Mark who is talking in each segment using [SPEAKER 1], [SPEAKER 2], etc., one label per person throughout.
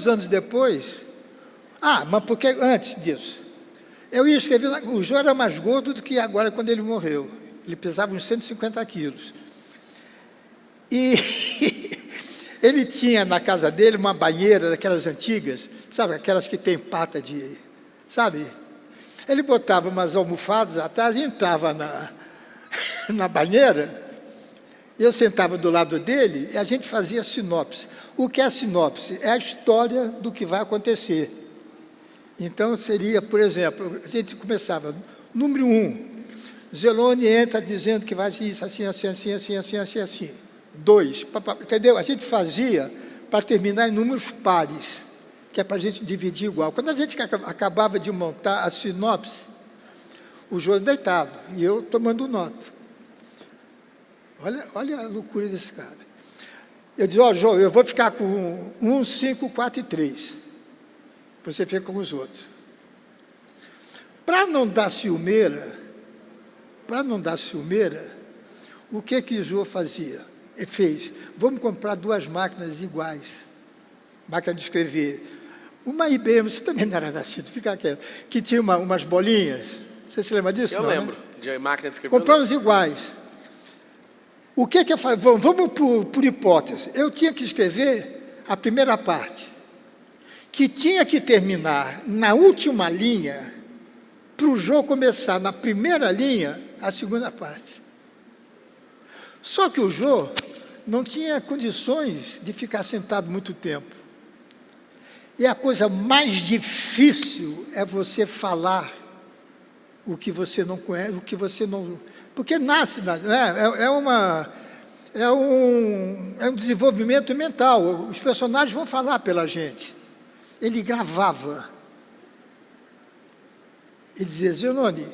[SPEAKER 1] anos depois... mas porque antes disso, eu ia escrever... O Jô era mais gordo do que agora, quando ele morreu. Ele pesava uns 150 quilos. E ele tinha na casa dele uma banheira daquelas antigas, sabe, aquelas que tem pata de... Sabe? Ele botava umas almofadas atrás e entrava na banheira. Eu sentava do lado dele e a gente fazia sinopse. O que é a sinopse? É a história do que vai acontecer. Então, seria, por exemplo, a gente começava, número 1, Zelone entra dizendo que vai isso, assim, assim, assim, assim, assim, assim, assim. 2, entendeu? A gente fazia para terminar em números pares, que é para a gente dividir igual. Quando a gente acabava de montar a sinopse, o Jô deitado e eu tomando nota. Olha a loucura desse cara. Eu disse, Jô, eu vou ficar com 1, 5, 4 e 3. Você fica com os outros. Para não dar ciumeira, o que o Jô fazia? Ele fez, vamos comprar 2 máquinas iguais. Máquina de escrever. Uma IBM, você também não era nascido, fica quieto, que tinha umas bolinhas. Você se lembra disso?
[SPEAKER 2] Eu
[SPEAKER 1] não,
[SPEAKER 2] lembro,
[SPEAKER 1] né?
[SPEAKER 2] de máquina de escrever.
[SPEAKER 1] Compramos iguais. O que eu falei? Vamos por hipótese. Eu tinha que escrever a primeira parte, que tinha que terminar na última linha, para o Jô começar na primeira linha, a segunda parte. Só que o Jô não tinha condições de ficar sentado muito tempo. E a coisa mais difícil é você falar o que você não conhece, o que você não... Porque nasce, né? É um desenvolvimento mental. Os personagens vão falar pela gente. Ele gravava. Ele dizia, Zelone,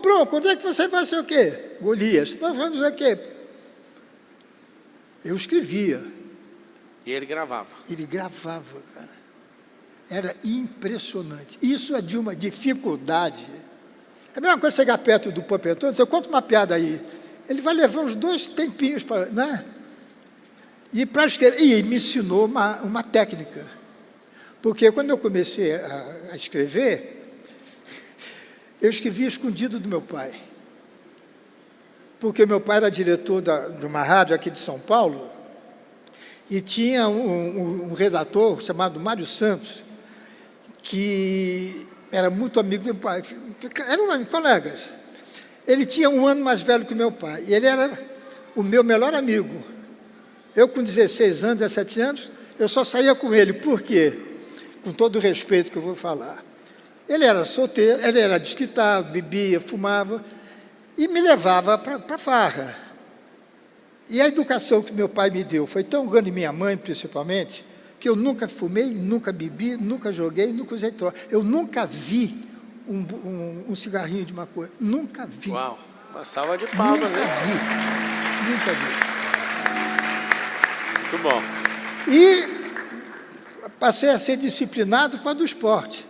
[SPEAKER 1] Bruno, quando é que você vai ser o quê? Golias. Nós vamos dizer o quê? Eu escrevia.
[SPEAKER 2] E ele gravava.
[SPEAKER 1] Ele gravava, cara. Era impressionante. Isso é de uma dificuldade. É a mesma coisa chegar perto do Popetão e dizer, eu conto uma piada aí. Ele vai levar uns 2 tempinhos para... Né? E para escrever... E me ensinou uma técnica. Porque quando eu comecei a escrever, eu escrevia escondido do meu pai. Porque meu pai era diretor de uma rádio aqui de São Paulo e tinha um redator chamado Mário Santos, que era muito amigo do meu pai. Eram colegas. Ele tinha 1 ano mais velho que o meu pai. E ele era o meu melhor amigo. Eu, com 16 anos, 17 anos, eu só saía com ele. Por quê? Com todo o respeito que eu vou falar. Ele era solteiro, ele era desquitado, bebia, fumava e me levava para farra. E a educação que meu pai me deu foi tão grande, minha mãe principalmente, que eu nunca fumei, nunca bebi, nunca joguei, nunca usei droga. Eu nunca vi um cigarrinho de maconha. Nunca vi.
[SPEAKER 2] Uau, uma salva de palmas, né?
[SPEAKER 1] Nunca vi.
[SPEAKER 2] Muito bom.
[SPEAKER 1] E passei a ser disciplinado com a do esporte.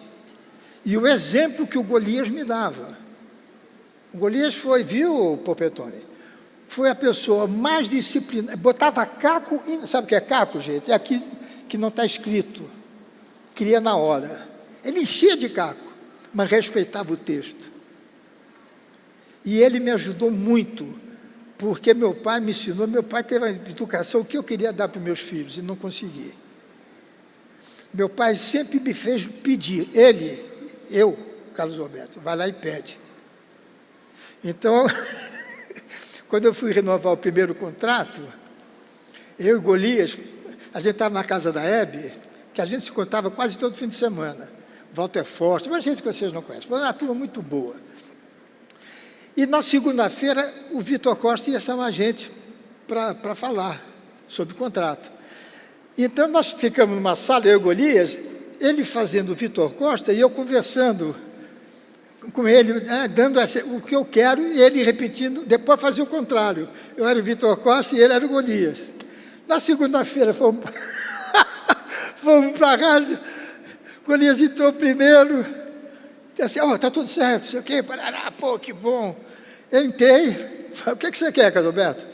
[SPEAKER 1] E o exemplo que o Golias me dava. O Golias foi, viu, Popetone? Foi a pessoa mais disciplinada. Botava caco, sabe o que é caco, gente? É aqui que não está escrito. Cria na hora. Ele enchia de caco, mas respeitava o texto. E ele me ajudou muito, porque meu pai me ensinou, meu pai teve a educação que eu queria dar para os meus filhos e não consegui. Meu pai sempre me fez pedir, eu, Carlos Roberto, vai lá e pede. Então, quando eu fui renovar o primeiro contrato, eu e Golias, a gente estava na casa da Hebe, que a gente se contava quase todo fim de semana. Walter Forte, uma gente que vocês não conhecem, mas uma turma muito boa. E na segunda-feira, o Vitor Costa ia chamar a gente para falar sobre o contrato. Então, nós ficamos numa sala, eu e Golias, ele fazendo o Vitor Costa e eu conversando com ele, dando o que eu quero, e ele repetindo, depois fazia o contrário. Eu era o Vitor Costa e ele era o Golias. Na segunda-feira, fomos para a rádio, Golias entrou primeiro, disse assim, está tudo certo, sei o quê, parará, pô, que bom. Eu entrei, falei, o que você quer, Carlos Alberto?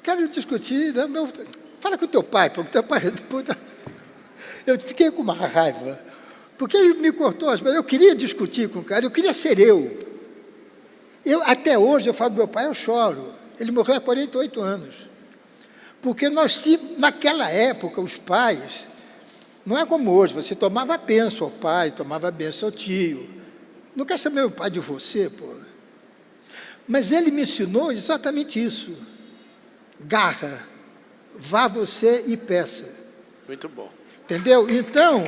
[SPEAKER 1] Quero discutir, né, fala com o teu pai, porque teu pai... Puta. Eu fiquei com uma raiva, porque ele me cortou as mãos. Eu queria discutir com o cara, eu queria ser eu. Até hoje, eu falo do meu pai, eu choro. Ele morreu há 48 anos. Porque nós tínhamos, naquela época, os pais, não é como hoje, você tomava benção ao pai, tomava benção ao tio. Não quer saber o pai de você, pô. Mas ele me ensinou exatamente isso. Garra, vá você e peça.
[SPEAKER 2] Muito bom.
[SPEAKER 1] Entendeu? Então,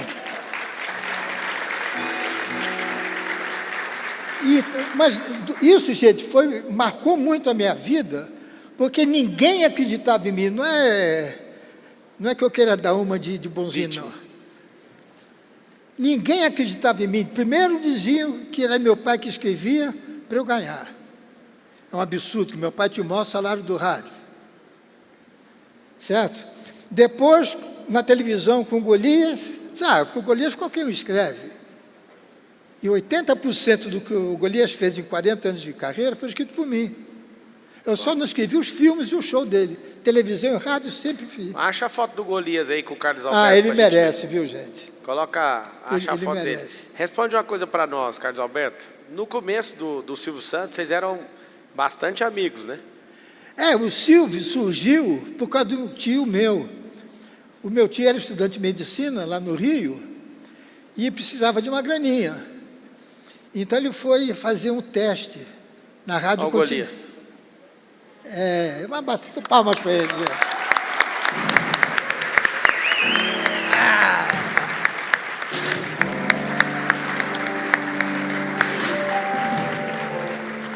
[SPEAKER 1] mas isso, gente, marcou muito a minha vida, porque ninguém acreditava em mim. Não é que eu queira dar uma de bonzinho, não. Ninguém acreditava em mim. Primeiro diziam que era meu pai que escrevia para eu ganhar. É um absurdo, que meu pai tinha o maior salário do rádio. Certo? Depois, na televisão com Golias, sabe, com Golias qualquer um escreve. E 80% do que o Golias fez em 40 anos de carreira foi escrito por mim. Eu só não escrevi os filmes e o show dele. Televisão e rádio sempre fiz.
[SPEAKER 2] Acha a foto do Golias aí com o Carlos Alberto.
[SPEAKER 1] Ah, ele merece, viu, gente?
[SPEAKER 2] Acha a foto
[SPEAKER 1] merece.
[SPEAKER 2] dele. Responde uma coisa para nós, Carlos Alberto. No começo do Silvio Santos, vocês eram bastante amigos, né?
[SPEAKER 1] O Silvio surgiu por causa de um tio meu. O meu tio era estudante de medicina lá no Rio e precisava de uma graninha. Então ele foi fazer um teste na Rádio Continental. Bastante palmas para ele, gente.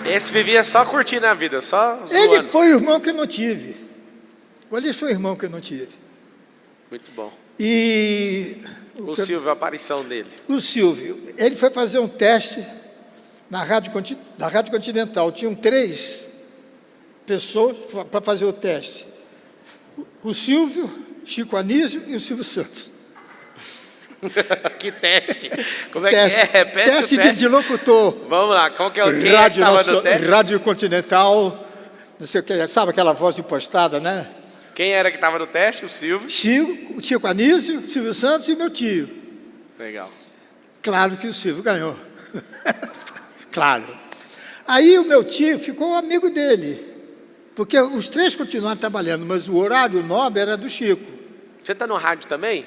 [SPEAKER 2] Esse vivia só curtindo a vida, só zoando.
[SPEAKER 1] Ele foi o irmão que eu não tive. Ele foi o irmão que eu não tive.
[SPEAKER 2] Muito bom.
[SPEAKER 1] E
[SPEAKER 2] o Silvio, a aparição dele.
[SPEAKER 1] O Silvio, ele foi fazer um teste na Rádio Continental. Tinham 3 pessoas para fazer o teste. O Silvio, Chico Anísio e o Silvio Santos.
[SPEAKER 2] Que teste? Como é
[SPEAKER 1] teste,
[SPEAKER 2] que é? Repete
[SPEAKER 1] teste de locutor.
[SPEAKER 2] Vamos lá, qual que é o quem estava no teste?
[SPEAKER 1] Rádio Continental, não sei o que, sabe aquela voz impostada, né?
[SPEAKER 2] Quem era que estava no teste? O Silvio?
[SPEAKER 1] O Chico Anísio, Silvio Santos e meu tio.
[SPEAKER 2] Legal.
[SPEAKER 1] Claro que o Silvio ganhou. Claro. Aí o meu tio ficou amigo dele, porque os 3 continuaram trabalhando, mas o horário nobre era do Chico.
[SPEAKER 2] Você está no rádio também?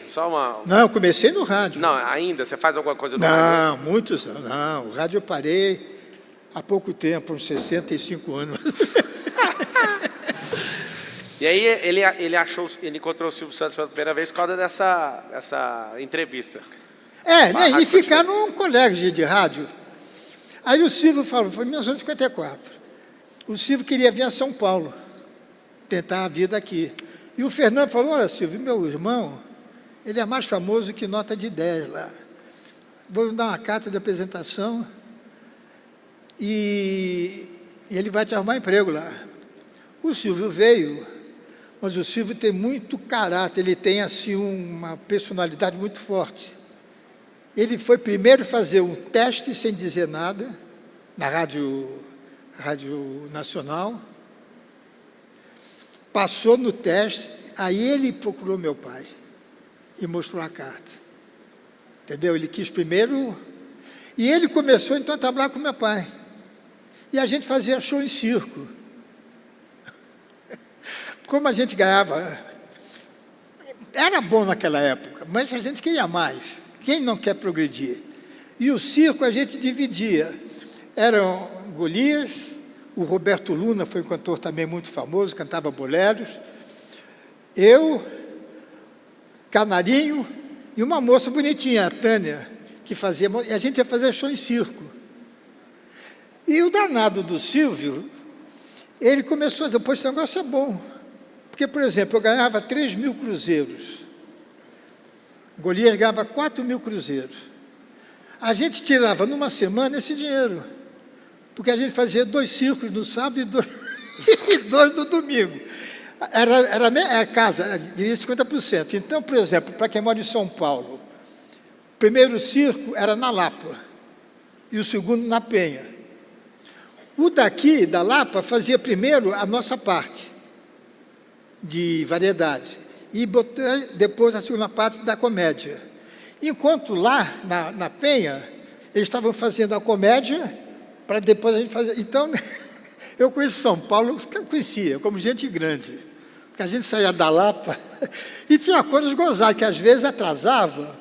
[SPEAKER 1] Não, eu comecei no rádio.
[SPEAKER 2] Não, ainda? Você faz alguma coisa no rádio?
[SPEAKER 1] Não, muitos anos. Não, o rádio eu parei há pouco tempo, uns 65 anos.
[SPEAKER 2] E aí ele encontrou o Silvio Santos pela primeira vez por causa dessa entrevista.
[SPEAKER 1] E ficar num colégio de rádio. Aí o Silvio falou, foi em 1954. O Silvio queria vir a São Paulo, tentar a vida aqui. E o Fernando falou, olha, Silvio, meu irmão, ele é mais famoso que nota de 10 lá. Vou dar uma carta de apresentação e ele vai te arrumar emprego lá. O Silvio veio, mas o Silvio tem muito caráter, ele tem assim uma personalidade muito forte. Ele foi primeiro fazer um teste sem dizer nada, na Rádio Nacional, passou no teste, aí ele procurou meu pai e mostrou a carta. Entendeu? Ele quis primeiro, e ele começou então a trabalhar com meu pai. E a gente fazia show em circo. Como a gente ganhava, era bom naquela época, mas a gente queria mais. Quem não quer progredir? E o circo a gente dividia. Eram Golias, o Roberto Luna foi um cantor também muito famoso, cantava boleros. Eu, Canarinho e uma moça bonitinha, a Tânia, que fazia... E a gente ia fazer show em circo. E o danado do Silvio, ele começou a dizer, pô, esse negócio é bom. Porque, por exemplo, eu ganhava 3.000 cruzeiros. Golias ganhava 4.000 cruzeiros. A gente tirava numa semana esse dinheiro, porque a gente fazia 2 circos no sábado e 2 no domingo. Era a casa, diria 50%. Então, por exemplo, para quem mora em São Paulo, o primeiro circo era na Lapa e o segundo na Penha. O daqui, da Lapa, fazia primeiro a nossa parte de variedade. e depois a segunda parte da comédia. Enquanto lá, na Penha, eles estavam fazendo a comédia, para depois a gente fazer. Então, eu conheço São Paulo, eu conhecia, como gente grande, porque a gente saía da Lapa, e tinha coisas gozadas, que às vezes atrasava,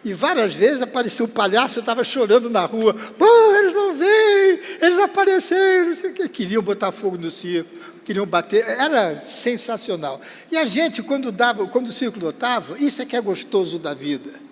[SPEAKER 1] e várias vezes aparecia o palhaço, eu estava chorando na rua, pô, eles não vêm, eles apareceram, não sei o que, queriam botar fogo no circo, queriam bater, era sensacional. E a gente, quando o circo lotava, isso é que é gostoso da vida.